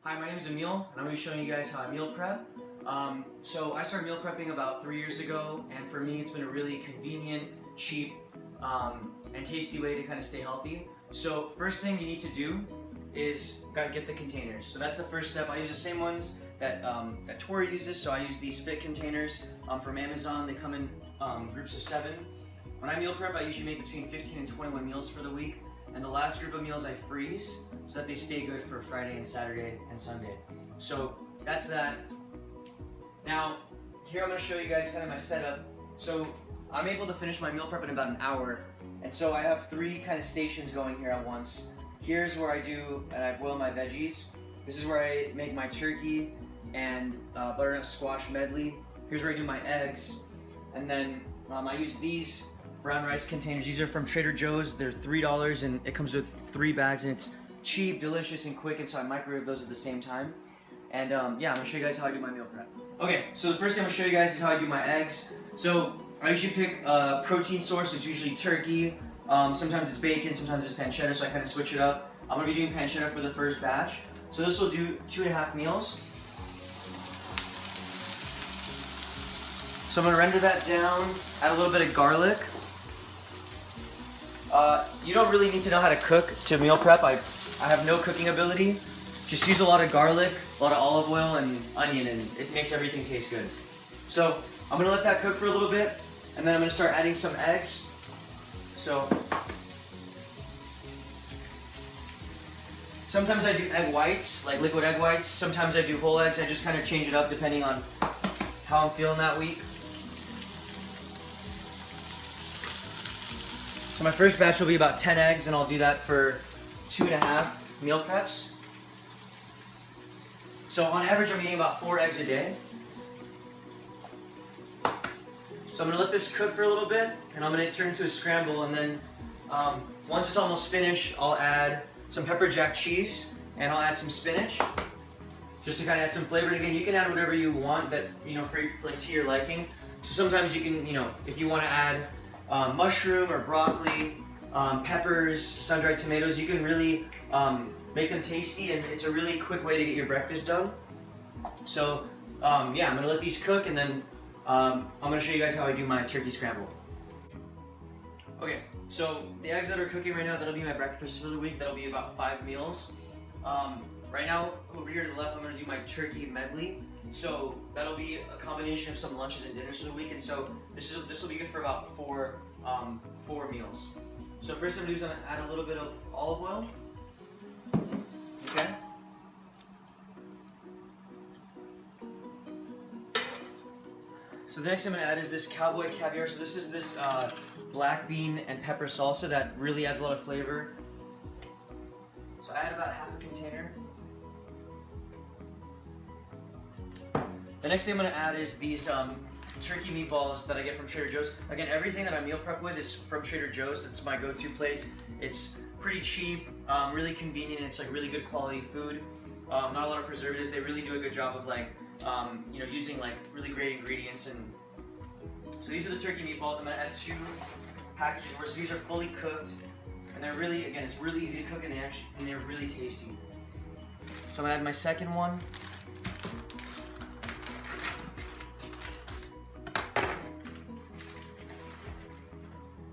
Hi, my name is Emil, and I'm going to be showing you guys how I meal prep. So I started meal prepping about 3 years ago, and for me it's been a really convenient, cheap, and tasty way to kind of stay healthy. So first thing you need to do is gotta get the containers. So that's the first step. I use the same ones that Tori uses, so I use these fit containers from Amazon. They come in groups of 7. When I meal prep, I usually make between 15 and 21 meals for the week. And the last group of meals I freeze so that they stay good for Friday and Saturday and Sunday. So that's that. Now, here I'm going to show you guys kind of my setup. So I'm able to finish my meal prep in about an hour. And so I have 3 kind of stations going here at once. Here's where I boil my veggies. This is where I make my turkey and butternut squash medley. Here's where I do my eggs. And then I use these brown rice containers. These are from Trader Joe's. They're $3 and it comes with 3 bags, and it's cheap, delicious, and quick, and so I microwave those at the same time. And yeah, I'm gonna show you guys how I do my meal prep. Okay, so the first thing I'm gonna show you guys is how I do my eggs. So I usually pick a protein source. It's usually turkey. Sometimes it's bacon, sometimes it's pancetta, so I kind of switch it up. I'm gonna be doing pancetta for the first batch. So this will do 2.5 meals. So I'm gonna render that down, add a little bit of garlic. You don't really need to know how to cook to meal prep. I have no cooking ability. Just use a lot of garlic, a lot of olive oil, and onion, and it makes everything taste good. So I'm gonna let that cook for a little bit, and then I'm gonna start adding some eggs. So sometimes I do egg whites, like liquid egg whites. Sometimes I do whole eggs. I just kind of change it up depending on how I'm feeling that week. So my first batch will be about 10 eggs, and I'll do that for 2.5 meal preps. So on average, I'm eating about 4 eggs a day. So I'm gonna let this cook for a little bit, and I'm gonna turn it into a scramble, and then once it's almost finished, I'll add some pepper jack cheese, and I'll add some spinach, just to kind of add some flavor. And again, you can add whatever you want that, for like to your liking. So sometimes you can, if you want to add mushroom or broccoli, peppers, sun-dried tomatoes, you can really make them tasty, and it's a really quick way to get your breakfast done. So yeah, I'm gonna let these cook, and then I'm gonna show you guys how I do my turkey scramble. Okay, so the eggs that are cooking right now, that'll be my breakfast for the week. That'll be about 5 meals. Right now, over here to the left, I'm gonna do my turkey medley. So that'll be a combination of some lunches and dinners for the week, and so this will be good for about 4 meals. So first I'm gonna do is I'm gonna add a little bit of olive oil. Okay. So the next thing I'm gonna add is this cowboy caviar. So this is this black bean and pepper salsa that really adds a lot of flavor. So I add about half a container. The next thing I'm going to add is these turkey meatballs that I get from Trader Joe's. Again, everything that I meal prep with is from Trader Joe's. It's my go-to place. It's pretty cheap, really convenient, and it's like really good quality food. Not a lot of preservatives. They really do a good job of using like really great ingredients. And so these are the turkey meatballs. I'm going to add 2 packages worth. So these are fully cooked, and they're really, again, it's really easy to cook, and they're really tasty. So I'm going to add my second one.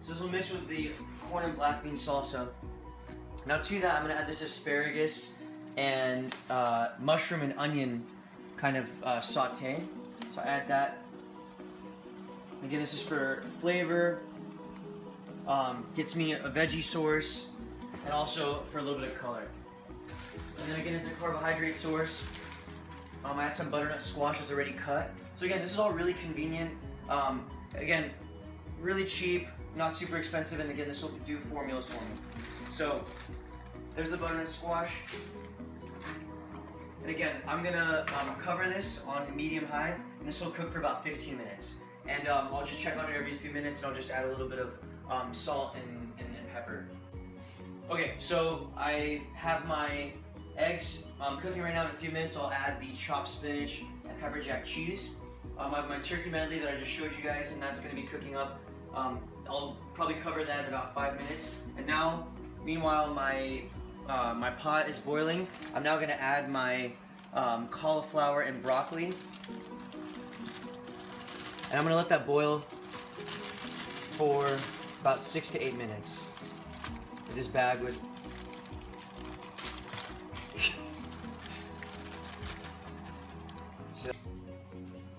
So this will mix with the corn and black bean salsa. Now to that, I'm gonna add this asparagus and mushroom and onion kind of saute. So I add that. Again, this is for flavor, gets me a veggie source, and also for a little bit of color. And then again, as a carbohydrate source, I add some butternut squash that's already cut. So again, this is all really convenient. Again, really cheap, not super expensive, and again, this will do 4 meals for me. So there's the butternut squash. And again, I'm gonna cover this on medium-high, and this will cook for about 15 minutes. And I'll just check on it every few minutes, and I'll just add a little bit of salt and pepper. Okay, so I have my eggs cooking right now. In a few minutes, I'll add the chopped spinach and pepper jack cheese. I have my turkey medley that I just showed you guys, and that's gonna be cooking up. I'll probably cover that in about 5 minutes. And now, meanwhile, my my pot is boiling. I'm now gonna add my cauliflower and broccoli. And I'm gonna let that boil for about 6 to 8 minutes. This bag would...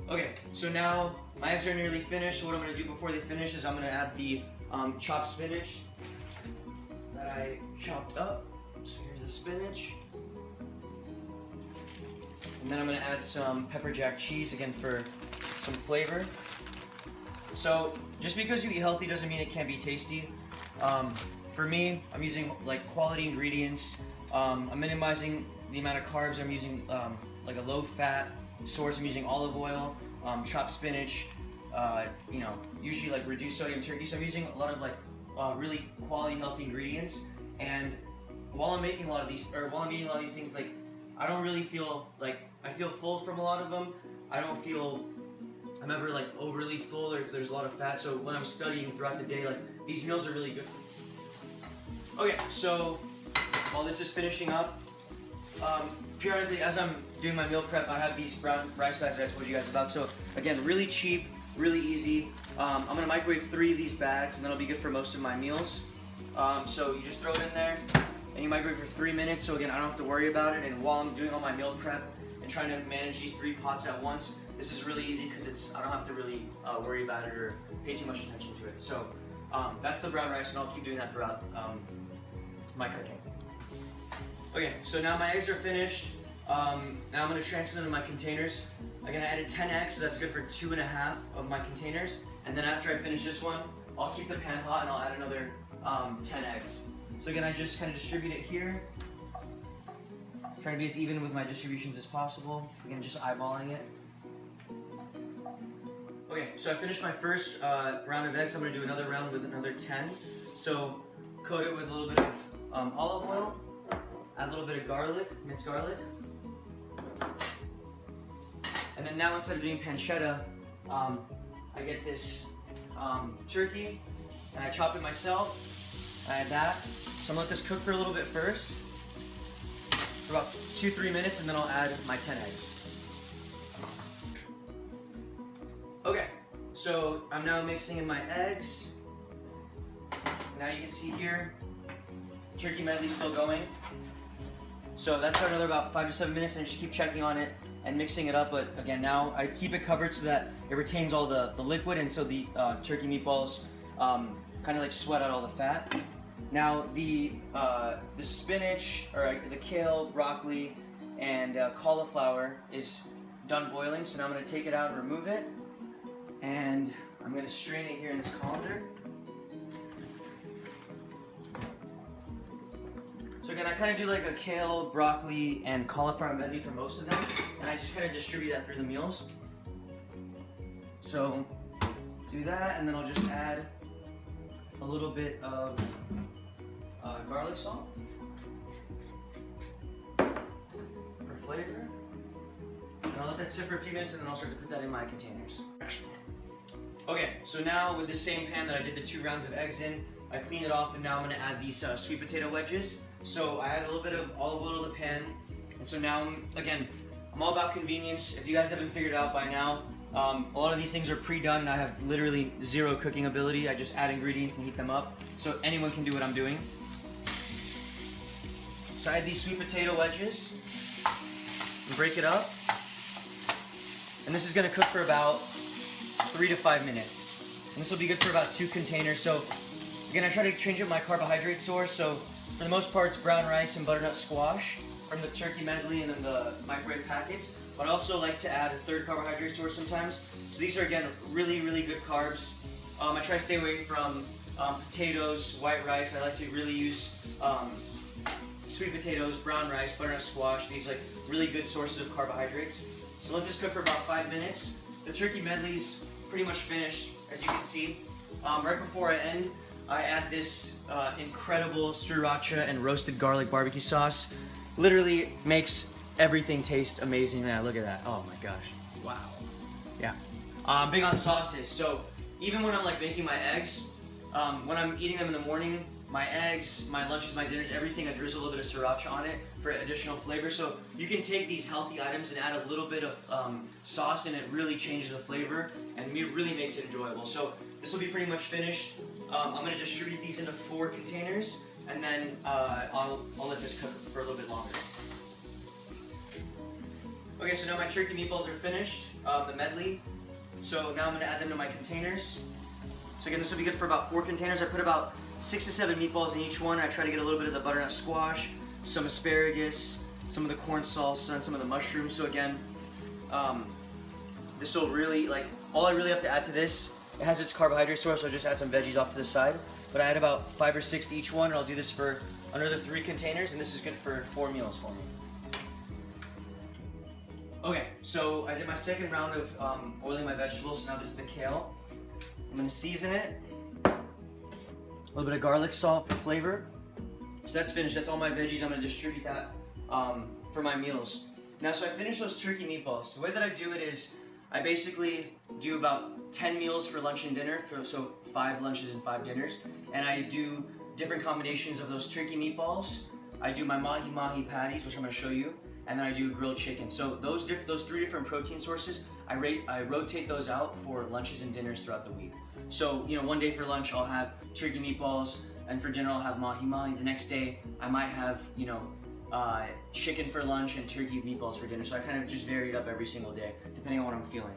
Okay, so now my eggs are nearly finished. So what I'm gonna do before they finish is I'm gonna add the chopped spinach that I chopped up. So here's the spinach. And then I'm gonna add some pepper jack cheese, again for some flavor. So just because you eat healthy doesn't mean it can't be tasty. For me, I'm using like quality ingredients. I'm minimizing the amount of carbs. I'm using like a low fat source. I'm using olive oil, chopped spinach, you know, usually like reduced sodium turkey. So I'm using a lot of like really quality healthy ingredients. And while I'm making a lot of these, or while I'm eating a lot of these things, like I don't really feel like, I feel full from a lot of them. I don't feel I'm ever like overly full or there's a lot of fat. So when I'm studying throughout the day, like these meals are really good for me. Okay, so while this is finishing up, periodically as I'm doing my meal prep, I have these brown rice bags that I told you guys about. So again, really cheap, really easy. I'm gonna microwave 3 of these bags and that'll be good for most of my meals. So you just throw it in there and you microwave for 3 minutes. So again, I don't have to worry about it. And while I'm doing all my meal prep and trying to manage these 3 pots at once, this is really easy because I don't have to really worry about it or pay too much attention to it. So that's the brown rice, and I'll keep doing that throughout my cooking. Okay, so now my eggs are finished. Now I'm going to transfer them to my containers. Again, I added 10 eggs, so that's good for 2.5 of my containers. And then after I finish this one, I'll keep the pan hot and I'll add another 10 eggs. So again, I just kind of distribute it here. Trying to be as even with my distributions as possible. Again, just eyeballing it. Okay, so I finished my first round of eggs. I'm going to do another round with another 10. So coat it with a little bit of olive oil, add a little bit of garlic, minced garlic. And then now instead of doing pancetta, I get this turkey and I chop it myself. I add that. So I'm going to let this cook for a little bit first, for about 2-3 minutes, and then I'll add my 10 eggs. Okay, so I'm now mixing in my eggs. Now you can see here, turkey medley still going. So that's for another about 5 to 7 minutes, and I just keep checking on it and mixing it up. But again, now I keep it covered so that it retains all the liquid, and so the turkey meatballs kind of like sweat out all the fat. Now the spinach, or the kale, broccoli, and cauliflower is done boiling. So now I'm going to take it out and remove it. And I'm going to strain it here in this colander. So again, I kind of do like a kale, broccoli, and cauliflower medley for most of them. And I just kind of distribute that through the meals. So do that, and then I'll just add a little bit of garlic salt for flavor. And I'll let that sit for a few minutes, and then I'll start to put that in my containers. Okay, so now with the same pan that I did the 2 rounds of eggs in, I clean it off, and now I'm going to add these sweet potato wedges. So I add a little bit of olive oil to the pan, and so now, again, I'm all about convenience. If you guys haven't figured out by now, a lot of these things are pre-done, and I have literally 0 cooking ability. I just add ingredients and heat them up, so anyone can do what I'm doing. So I add these sweet potato wedges, and break it up, and this is going to cook for about 3 to 5 minutes. And this will be good for about 2 containers. So again, I try to change up my carbohydrate source. So for the most part, it's brown rice and butternut squash from the turkey medley and then the microwave packets. But I also like to add a 3rd carbohydrate source sometimes. So these are, again, really, really good carbs. I try to stay away from potatoes, white rice. I like to really use sweet potatoes, brown rice, butternut squash. These like really good sources of carbohydrates. So let this cook for about 5 minutes. The turkey medley's pretty much finished, as you can see. Right before I end, I add this incredible sriracha and roasted garlic barbecue sauce. Literally makes everything taste amazing. Yeah, look at that. Oh my gosh. Wow. Yeah. I'm big on sauces. So even when I'm like making my eggs, when I'm eating them in the morning, my eggs, my lunches, my dinners, everything, I drizzle a little bit of sriracha on it for additional flavor. So you can take these healthy items and add a little bit of sauce, and it really changes the flavor and really makes it enjoyable. So this will be pretty much finished. I'm going to distribute these into 4 containers, and then I'll let this cook for a little bit longer. Okay, so now my turkey meatballs are finished, the medley. So now I'm going to add them to my containers. So again, this will be good for about 4 containers. I put about 6 to 7 meatballs in each one. I try to get a little bit of the butternut squash, some asparagus, some of the corn salsa, and some of the mushrooms. So again, this will really, like, all I really have to add to this, it has its carbohydrate source, so I'll just add some veggies off to the side. But I add about 5 or 6 to each one, and I'll do this for another 3 containers, and this is good for 4 meals for me. Okay, so I did my second round of oiling my vegetables, so now this is the kale. I'm going to season it. A little bit of garlic salt for flavor. So that's finished. That's all my veggies. I'm going to distribute that for my meals. Now, so I finished those turkey meatballs. The way that I do it is I basically do about 10 meals for lunch and dinner, so 5 lunches and 5 dinners. And I do different combinations of those turkey meatballs. I do my mahi-mahi patties, which I'm going to show you. And then I do grilled chicken. So those 3 different protein sources, I rotate those out for lunches and dinners throughout the week. So, you know, one day for lunch I'll have turkey meatballs, and for dinner I'll have mahi-mahi. The next day I might have, you know, chicken for lunch and turkey meatballs for dinner. So I kind of just vary it up every single day, depending on what I'm feeling.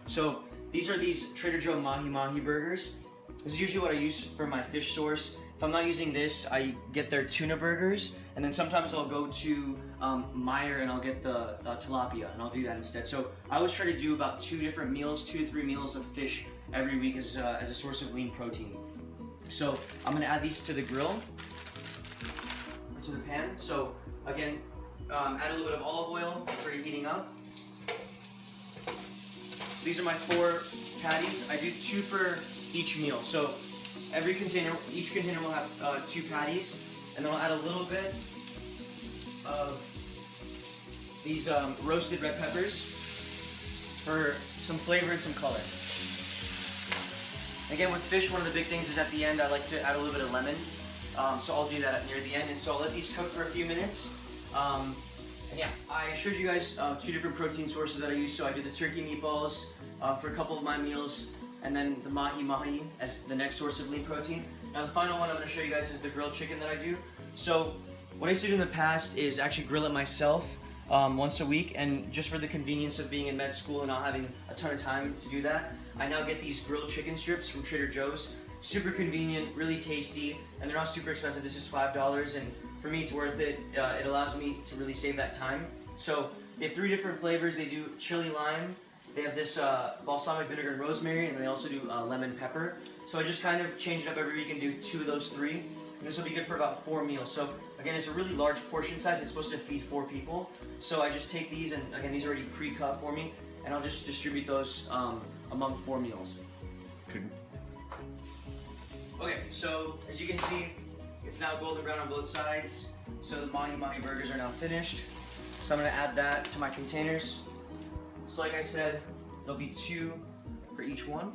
So these are these Trader Joe mahi-mahi burgers. This is usually what I use for my fish source. If I'm not using this, I get their tuna burgers, and then sometimes I'll go to Meijer and I'll get the tilapia, and I'll do that instead. So I always try to do about 2 different meals, 2 to 3 meals of fish every week as a source of lean protein. So I'm going to add these to the grill, or to the pan. So again, add a little bit of olive oil, it's already heating up. These are my 4 patties. I do 2 for each meal. So each container will have 2 patties, and then I'll add a little bit of these roasted red peppers for some flavor and some color. Again, with fish, one of the big things is at the end I like to add a little bit of lemon, so I'll do that near the end. And so I'll let these cook for a few minutes. And yeah, I showed you guys 2 different protein sources that I use. So I do the turkey meatballs for a couple of my meals, and then the mahi-mahi as the next source of lean protein. Now the final one I'm going to show you guys is the grilled chicken that I do. So what I used to do in the past is actually grill it myself once a week, and just for the convenience of being in med school and not having a ton of time to do that, I now get these grilled chicken strips from Trader Joe's. Super convenient, really tasty, and they're not super expensive. This is $5, and for me it's worth it. It allows me to really save that time. So they have 3 different flavors. They do chili lime, they have this balsamic vinegar and rosemary, and they also do lemon pepper. So I just kind of change it up every week and do 2 of those 3. And this will be good for about 4 meals. So again, it's a really large portion size. It's supposed to feed 4 people. So I just take these, and again, these are already pre-cut for me, and I'll just distribute those among 4 meals. Okay, so as you can see, it's now golden brown on both sides. So the mahi-mahi burgers are now finished. So I'm going to add that to my containers. So like I said, there'll be 2 for each one.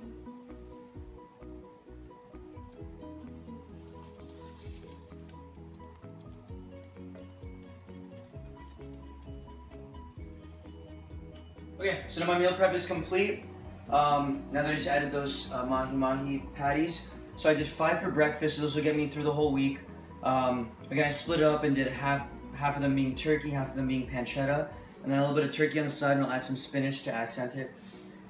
Okay, so now my meal prep is complete. Now that I just added those mahi-mahi patties. So I did 5 for breakfast, so those will get me through the whole week. Again, I split it up and did half of them being turkey, half of them being pancetta, and then a little bit of turkey on the side, and I'll add some spinach to accent it.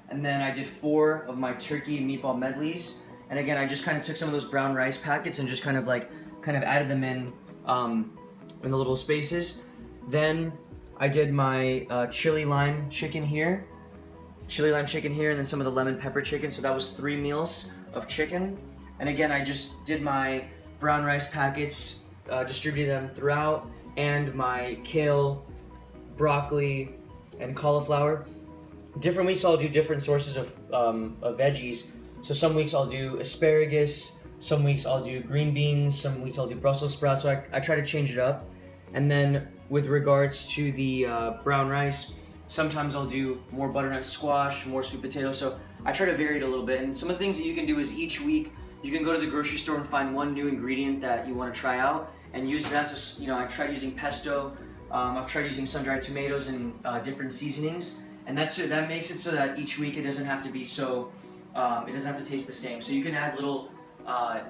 And then I did 4 of my turkey and meatball medleys. And again, I just kind of took some of those brown rice packets and just kind of added them in the little spaces. Then I did my chili lime chicken here, and then some of the lemon pepper chicken. So that was 3 meals of chicken. And again, I just did my brown rice packets, distributed them throughout, and my kale, broccoli, and cauliflower. Different weeks I'll do different sources of veggies. So some weeks I'll do asparagus, some weeks I'll do green beans, some weeks I'll do Brussels sprouts. So I try to change it up. And then with regards to the brown rice, sometimes I'll do more butternut squash, more sweet potato. So I try to vary it a little bit. And some of the things that you can do is each week you can go to the grocery store and find one new ingredient that you want to try out and use that. So, I tried using pesto. I've tried using sun-dried tomatoes and different seasonings, and that makes it so that each week it doesn't have to be so, it doesn't have to taste the same. So you can add little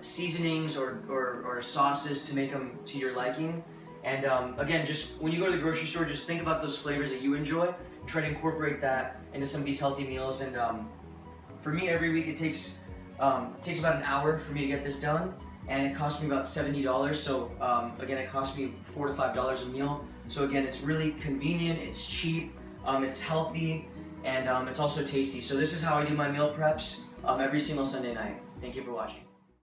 seasonings or sauces to make them to your liking. And again, just when you go to the grocery store, just think about those flavors that you enjoy. Try to incorporate that into some of these healthy meals. And for me, every week it takes about an hour for me to get this done, and it costs me about $70. So again, it costs me $4 to $5 a meal. So again, it's really convenient, it's cheap, it's healthy, and it's also tasty. So this is how I do my meal preps every single Sunday night. Thank you for watching.